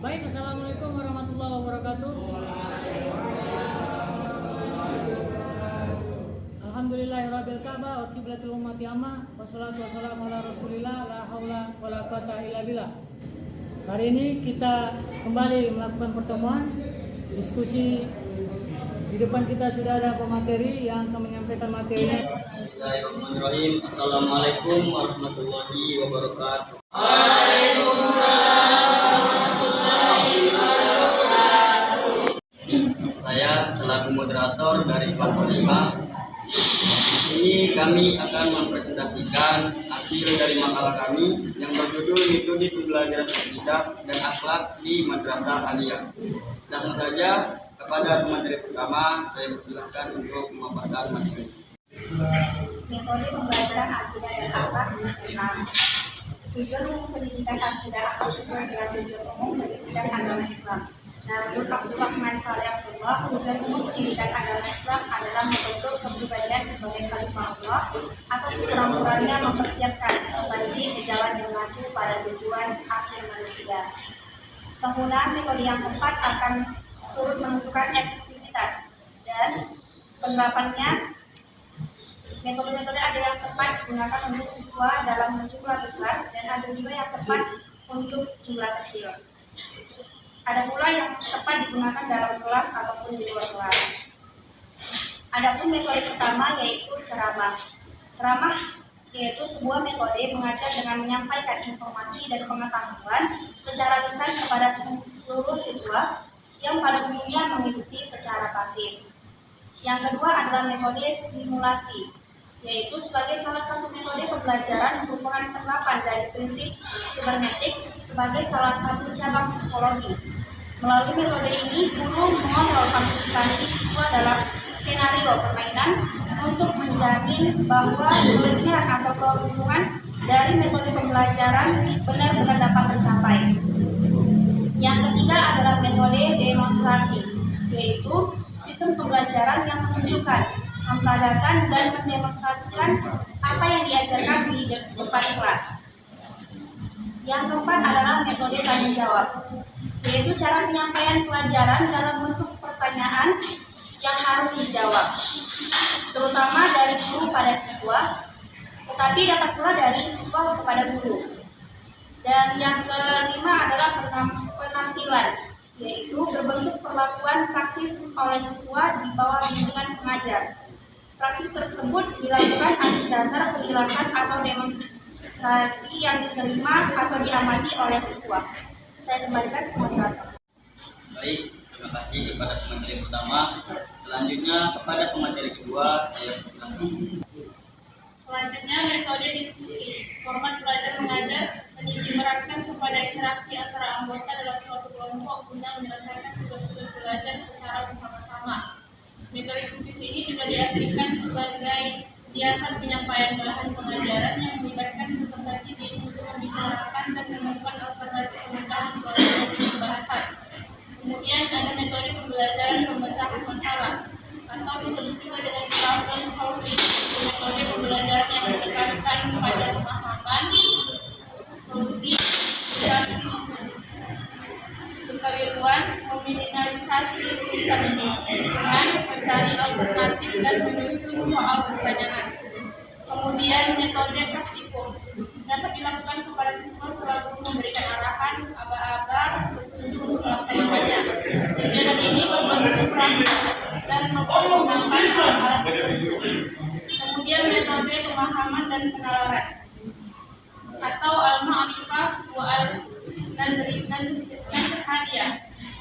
Baik, assalamualaikum warahmatullahi wabarakatuh. Alhamdulillahirabbil ka'bah wa qiblatul ummati amma wassalatu wassalamu ala rasulillah la haula wala quwata illa billah. Hari ini kita kembali melakukan pertemuan diskusi. Di depan kita sudah ada pemateri yang akan menyampaikan materinya. Bismillahirrahmanirrahim. Assalamualaikum warahmatullahi wabarakatuh. Saya selaku moderator dari kelompok 5. Di sini kami akan mempresentasikan hasil dari makalah kami yang berjudul Metode Pembelajaran Akidah dan Akhlak di Madrasah Aliyah. Langsung saja kepada pemateri pertama, saya persilahkan untuk memaparkan materi. Metode pembelajaran akidah dan akhlak Islam. Tujuan umum pendidikan akidah akhlak sesuai dengan tujuan umum pendidikan agama Islam. Namun Abdul Rahman Saleh Abdullah, tujuan umum pendidikan agama Islam adalah membentuk kepribadian sebagai khalifah Allah atau sekurang-kurangnya mempersiapkan sebagai jalan yang maju pada tujuan akhir manusia. Penggunaan metode yang tepat akan turut menentukan efektivitas dan penerapannya. Metode-metode ada yang tepat digunakan untuk siswa dalam jumlah besar dan ada juga yang tepat untuk jumlah kecil. Ada pula yang tepat digunakan dalam kelas ataupun di luar kelas. Adapun metode pertama yaitu ceramah. Ceramah yaitu sebuah metode mengajar dengan menyampaikan informasi dan pengetahuan secara lisan kepada seluruh siswa yang pada umumnya mengikuti secara pasif. Yang kedua adalah metode simulasi, yaitu sebagai salah satu metode pembelajaran merupakan penerapan dari prinsip sibernetik sebagai salah satu cabang psikologi. Melalui metode ini, guru mengontrol partisipasi siswa dalam skenario permainan untuk menjamin bahwa tujuan atau keuntungan dari metode pembelajaran benar-benar dapat tercapai. Yang ketiga adalah metode demonstrasi, yaitu sistem pembelajaran yang menunjukkan, memperagakan, dan mendemonstrasikan apa yang diajarkan di depan kelas. Yang keempat adalah metode tanya jawab, yaitu cara penyampaian pelajaran dalam bentuk pertanyaan yang harus dijawab, terutama dari guru pada siswa, tetapi dapat pula dari siswa kepada guru. Dan yang kelima adalah penampilan, yaitu berbentuk perlakuan praktis oleh siswa di bawah bimbingan pengajar. Praktik tersebut dilakukan atas dasar penjelasan atau demonstrasi yang diterima atau diamati oleh siswa. Saya kembalikan ke moderator. Baik, terima kasih kepada pemateri pertama. Selanjutnya kepada pemateri kedua, saya persilahkan. Selanjutnya, metode diskusi. Format belajar mengajar menitikberatkan kepada interaksi antara anggota dalam suatu kelompok guna menyelesaikan tugas-tugas belajar secara bersama-sama. Metode diskusi ini juga diartikan sebagai siasat penyampaian bahan pengajaran yang melibatkan peserta didik untuk membicarakan dan menemukan alternatif pemecahan suatu pembahasan. Kemudian ada metode pembelajaran pemecahan masalah atau disebut juga dengan problem solving. Metode pembelajaran yang ditekankan pada pemahaman, solusi, kekeliruan, meminimalisasi tulisan dengan mencari alternatif dan menyusun soal pertanyaan. Kemudian metode praktikum dapat dilakukan kepada siswa setelah guru memberikan arahan, aba-aba, petunjuk untuk melaksanakannya. Kegiatan ini berbentuk praktik dan menggunakan alat petunjuk. Kemudian metode pemahaman dan penalaran atau al-ma'rifah wa al-nazriyah.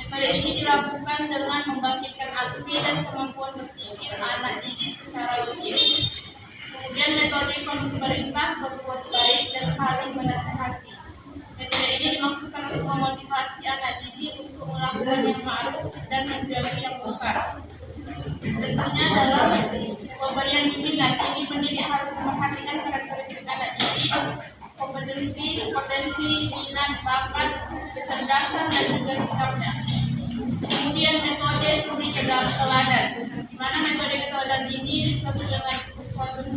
Metode ini dilakukan dengan membangkitkan aksi dan kemampuan berpikir anak didik secara logis. Kemudian metode pemerintah berbuat baik dan saling menasihati. Metode ini dimaksudkan untuk memotivasi anak didik untuk melakukan yang ma'ruf dan menjauhi yang munkar. Tentunya dalam pemberian bimbingan ini pendidik harus memperhatikan karakteristik anak didik, potensi, minat, bakat, kecerdasan, dan juga sikapnya. Kemudian metode studi teladan, di mana metode teladan ini disebut dengan uswatun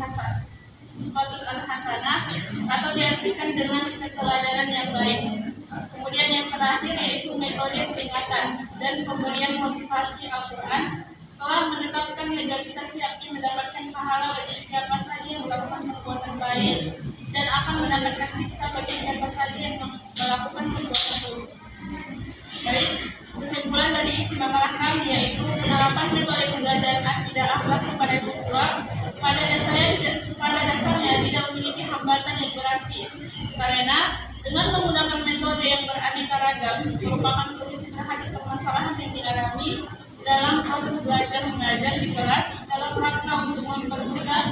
al-hasanah atau diartikan dengan keteladanan yang baik. Kemudian yang terakhir yaitu metode metode peringatan dan pemberian motivasi Al-Quran telah menetapkan legalitas yakni mendapatkan pahala bagi siapa saja yang melakukan perbuatan baik dan akan mendapatkan siksa bagi siapa saja yang melakukan perbuatan buruk. Baik, kesimpulan dari isi makalah kami yaitu penerapan metode pembelajaran akidah akhlak kepada siswa pada dasarnya tidak memiliki hambatan yang berarti karena dengan menggunakan metode yang beraneka ragam merupakan solusi terhadap permasalahan yang dialami dalam proses belajar mengajar di kelas dalam rangka untuk mempermudah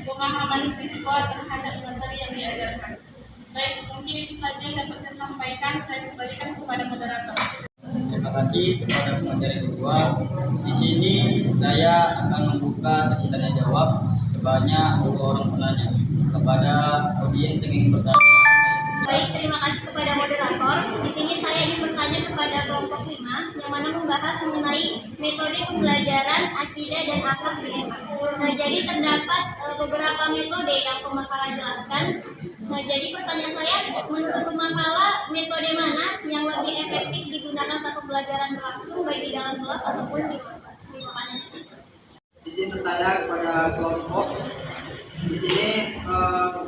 pemahaman siswa terhadap materi yang diajarkan. Baik, mungkin itu saja yang dapat saya sampaikan. Saya kembalikan kepada moderator. Terima kasih kepada pengajar kedua. Di sini saya akan membuka sesi tanya jawab sebanyak 2 orang penanya. Kepada audiens yang ingin bertanya, Baik, terima kasih kepada moderator. Di sini saya ingin bertanya kepada kelompok 5 yang mana membahas mengenai metode pembelajaran akidah dan akhlak di MA. Nah, jadi terdapat beberapa metode yang pemakalah jelaskan. Nah, jadi pertanyaan saya, menurut pemakalah metode mana yang lebih efektif digunakan saat pembelajaran berlangsung baik di dalam kelas ataupun di luar kelas? Terima kasih. Di sini bertanya kepada kelompok. Di sini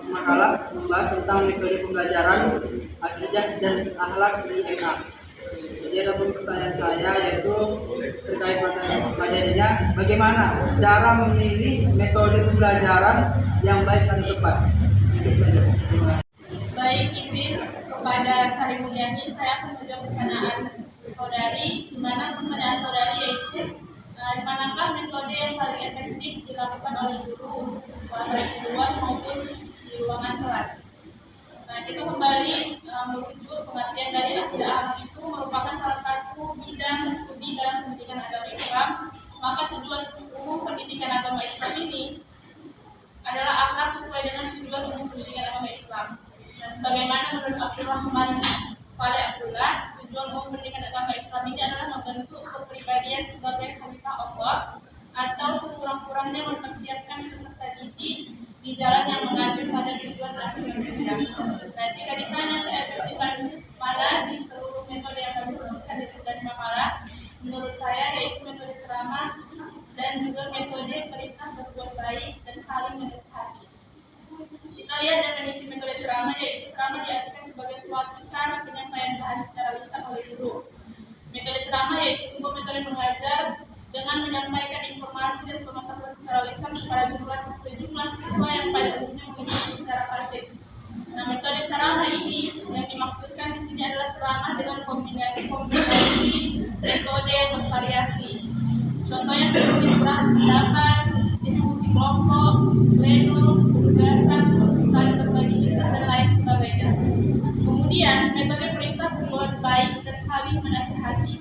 makalah membahas tentang metode pembelajaran akidah dan akhlak di MA. Jadi ada pertanyaan saya yaitu terkait materinya, bagaimana cara memilih metode pembelajaran yang baik dan tepat. Baik, izin kepada Sari Mulyani, saya akan menjawab pertanyaan saudari, di mana pertanyaan saudari yaitu di manakah metode yang paling efektif dilakukan oleh guru baik di luar maupun di ruangan kelas. Nah, kita kembali merujuk pengertian dari akidah akhlak itu merupakan salah satu bidang studi dalam pendidikan agama Islam. Maka tujuan umum pendidikan agama Islam ini adalah akhlak sesuai dengan tujuan umum pendidikan agama Islam. Nah, sebagaimana menurut Abdurrahman Saleh Abdullah, tujuan umum pendidikan agama Islam ini adalah membentuk kepribadian sebagai khalifah Allah atau sekurang-kurangnya mempersiapkan peserta didik di jalan yang mengacu pada tujuan akhir manusia. Nah, jika ditanya keefektifan mana di seluruh metode yang kami sebutkan di tugas makalah, menurut saya yaitu metode ceramah dan juga metode perintah berbuat baik dan saling menasihati. Kita lihat definisi metode ceramah, yaitu ceramah diartikan sebagai suatu cara penyampaian bahan secara lisan oleh guru. Metode ceramah yaitu sebuah metode mengajar dengan menyampaikan informasi dan pengetahuan secara lisan kepada sejumlah siswa yang pada umumnya mengikuti secara pasif. Nah, metode ceramah ini yang dimaksudkan di sini adalah ceramah dengan kombinasi metode yang bervariasi. Contohnya seperti curahan pendapat, diskusi kelompok, plenum, penugasan, saling berbagi kisah dan lain sebagainya. Kemudian metode perintah berbuat baik dan saling menasihati,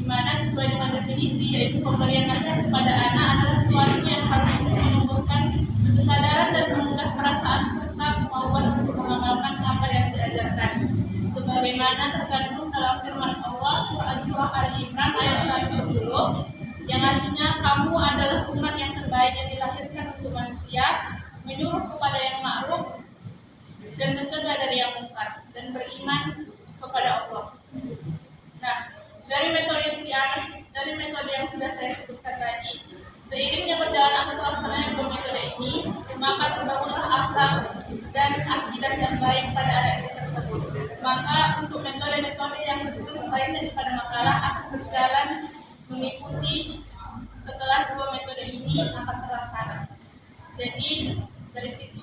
di mana sesuai dengan definisi yaitu pemberian nasihat kepada anak adalah suatu yang harus menumbuhkan kesadaran dan menggugah perasaan serta kemauan untuk mengamalkan apa yang diajarkan. Sebagaimana terkandung dalam firman Allah surah Al-Imran ayat 110 yang artinya kamu adalah umat yang terbaik yang dilahirkan untuk manusia, menyuruh kepada yang ma'ruf dan mencegah dari yang munkar dan beriman kepada Allah. Nah, dari metode yang sudah saya sebutkan tadi, seiringnya berjalan atau pelaksanaan dua metode ini, maka terbangunlah akhlak dan akidah yang baik pada anak didik tersebut. Maka untuk metode-metode yang tertulis lain daripada makalah akan berjalan mengikuti setelah dua metode ini akan terlaksana. Jadi dari situ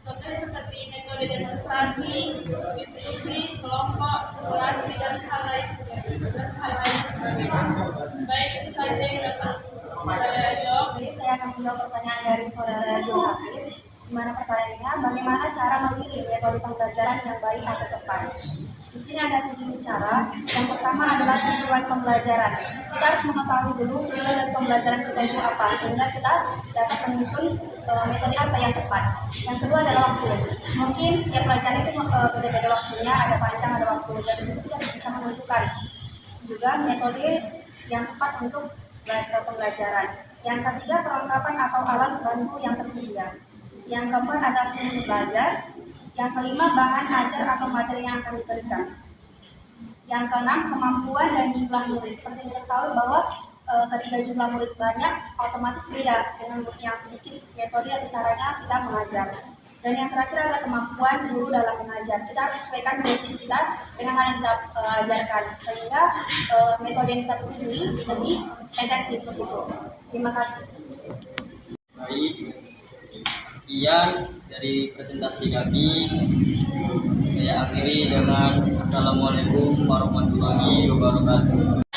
contohnya seperti metode demonstrasi, diskusi, kelompok, simulasi dan hal lain sebagainya. Baik, itu saja yang dapat saya jawab. Jadi saya akan menjawab pertanyaan dari saudara Zulhafiz, di mana pertanyaannya bagaimana cara memilih metode pembelajaran yang baik atau tepat. Di sini ada 7 cara. Yang pertama adalah tujuan pembelajaran. Kita harus mengetahui dulu tujuan pembelajaran kita itu apa, sehingga kita dapat menyusun metode apa yang tepat. Yang kedua adalah waktu. Mungkin setiap pelajaran itu beda-beda waktunya, ada panjang, ada waktu. Dari situ kita bisa menentukan juga metode yang tepat untuk pembelajaran. Yang ketiga, perlengkapan atau alat bantu yang tersedia. Yang keempat adalah sumber belajar. Yang kelima, bahan ajar atau materi yang akan diberikan. Yang keenam, kemampuan dan jumlah murid. Seperti kita tahu bahwa ketika jumlah murid banyak, otomatis beda dengan murid yang sedikit, metode atau caranya kita mengajar. Dan yang terakhir adalah kemampuan guru dalam mengajar. Kita harus sesuaikan dosen kita dengan hal yang kita ajarkan, sehingga metode yang kita pilih lebih efektif begitu. Terima kasih. Baik, sekian dari presentasi kami. Saya akhiri dengan Assalamualaikum warahmatullahi wabarakatuh.